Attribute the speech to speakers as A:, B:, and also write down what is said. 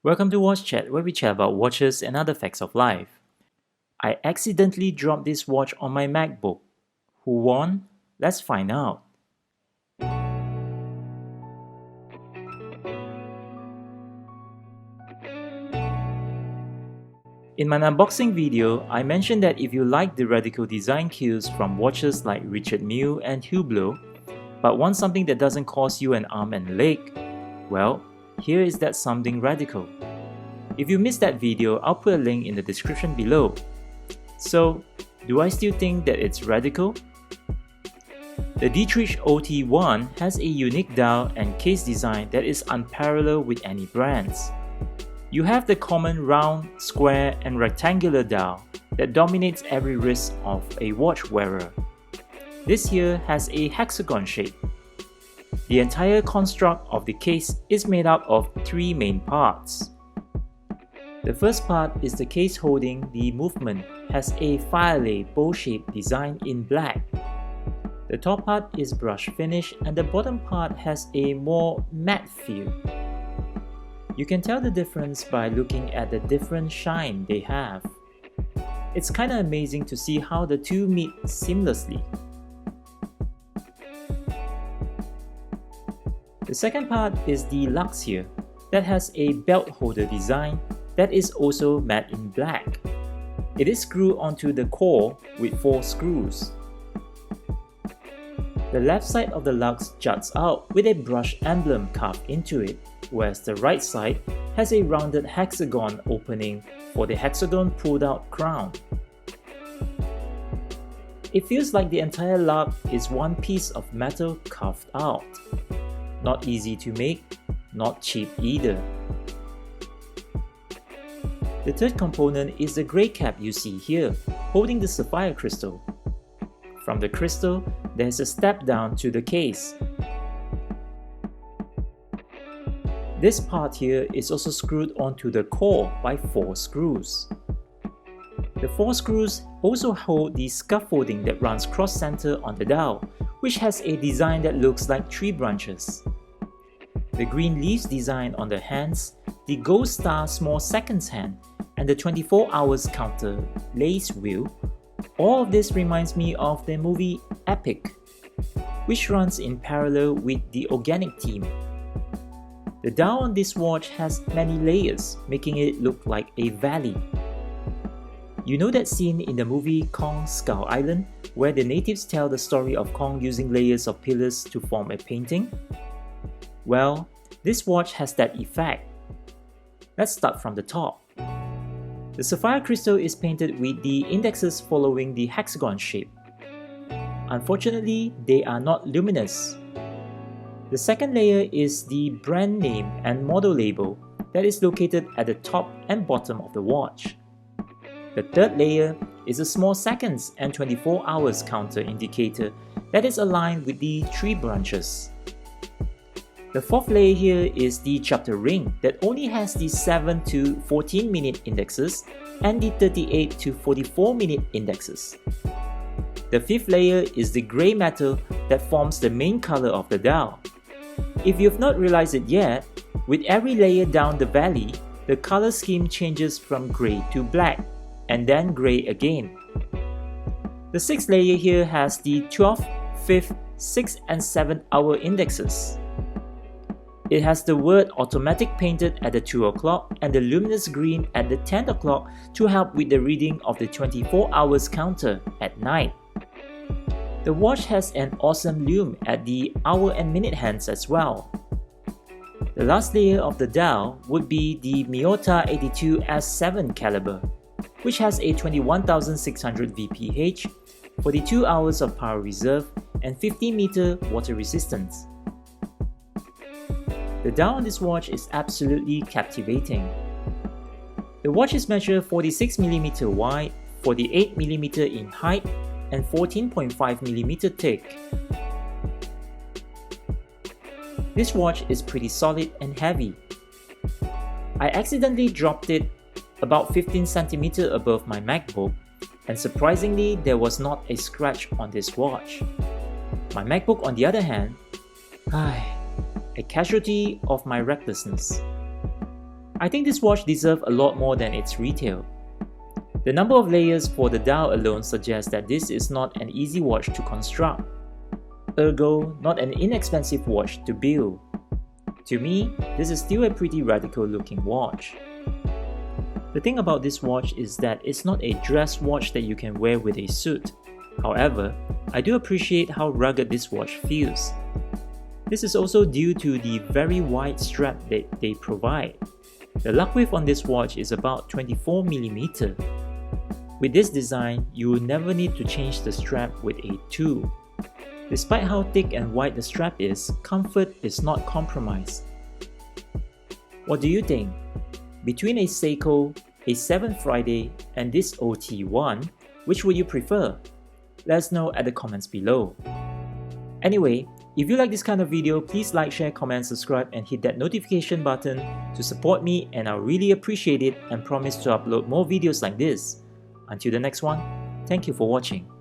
A: Welcome to Watchat, where we chat about watches and other facts of life. I accidentally dropped this watch on my MacBook. Who won? Let's find out. In my unboxing video, I mentioned that if you like the radical design cues from watches like Richard Mille and Hublot, but want something that doesn't cost you an arm and a leg, well, here is that something radical. If you missed that video, I'll put a link in the description below. So, do I still think that it's radical? The Dietrich OT1 has a unique dial and case design that is unparalleled with any brands. You have the common round, square, and rectangular dial that dominates every wrist of a watch wearer. This here has a hexagon shape. The entire construct of the case is made up of three main parts. The first part is the case holding the movement has a filet bow-shaped design in black. The top part is brush finish and the bottom part has a more matte feel. You can tell the difference by looking at the different shine they have. It's kinda amazing to see how the two meet seamlessly. The second part is the luxe that has a belt holder design that is also matte in black. It is screwed onto the core with 4 screws. The left side of the luxe juts out with a brush emblem carved into it, whereas the right side has a rounded hexagon opening for the hexagon pulled out crown. It feels like the entire lug is one piece of metal carved out. Not easy to make, not cheap either. The third component is the grey cap you see here, holding the sapphire crystal. From the crystal, there is a step down to the case. This part here is also screwed onto the core by 4 screws. The 4 screws also hold the scaffolding that runs cross-center on the dial, which has a design that looks like tree branches. The green leaves design on the hands, the gold star small seconds hand, and the 24 hours counter lace wheel, all of this reminds me of the movie Epic, which runs in parallel with the organic theme. The dial on this watch has many layers, making it look like a valley. You know that scene in the movie Kong Skull Island, where the natives tell the story of Kong using layers of pillars to form a painting? Well, this watch has that effect. Let's start from the top. The sapphire crystal is painted with the indexes following the hexagon shape. Unfortunately, they are not luminous. The second layer is the brand name and model label that is located at the top and bottom of the watch. The third layer is a small seconds and 24 hours counter indicator that is aligned with the tree branches. The fourth layer here is the chapter ring that only has the 7 to 14 minute indexes and the 38 to 44 minute indexes. The fifth layer is the grey metal that forms the main color of the dial. If you've not realized it yet, with every layer down the valley, the color scheme changes from grey to black and then grey again. The sixth layer here has the 12th, 5th, 6th and 7th hour indexes. It has the word automatic painted at the 2 o'clock and the luminous green at the 10 o'clock to help with the reading of the 24 hours counter at night. The watch has an awesome lume at the hour and minute hands as well. The last layer of the dial would be the Miyota 82 S7 caliber, which has a 21,600 VPH, 42 hours of power reserve, and 50 meter water resistance. The dial on this watch is absolutely captivating. The watch is measured 46mm wide, 48mm in height, and 14.5mm thick. This watch is pretty solid and heavy. I accidentally dropped it about 15cm above my MacBook, and surprisingly there was not a scratch on this watch. My MacBook on the other hand, a casualty of my recklessness. I think this watch deserves a lot more than its retail. The number of layers for the dial alone suggests that this is not an easy watch to construct, ergo not an inexpensive watch to build. To me, this is still a pretty radical looking watch. The thing about this watch is that it's not a dress watch that you can wear with a suit. However, I do appreciate how rugged this watch feels. This is also due to the very wide strap that they provide. The lug width on this watch is about 24mm. With this design, you will never need to change the strap with a tool. Despite how thick and wide the strap is, comfort is not compromised. What do you think? Between a Seiko, a 7th Friday, and this OT1, which would you prefer? Let us know at the comments below. Anyway, if you like this kind of video, please like, share, comment, subscribe, and hit that notification button to support me, and I'll really appreciate it and promise to upload more videos like this. Until the next one, thank you for watching.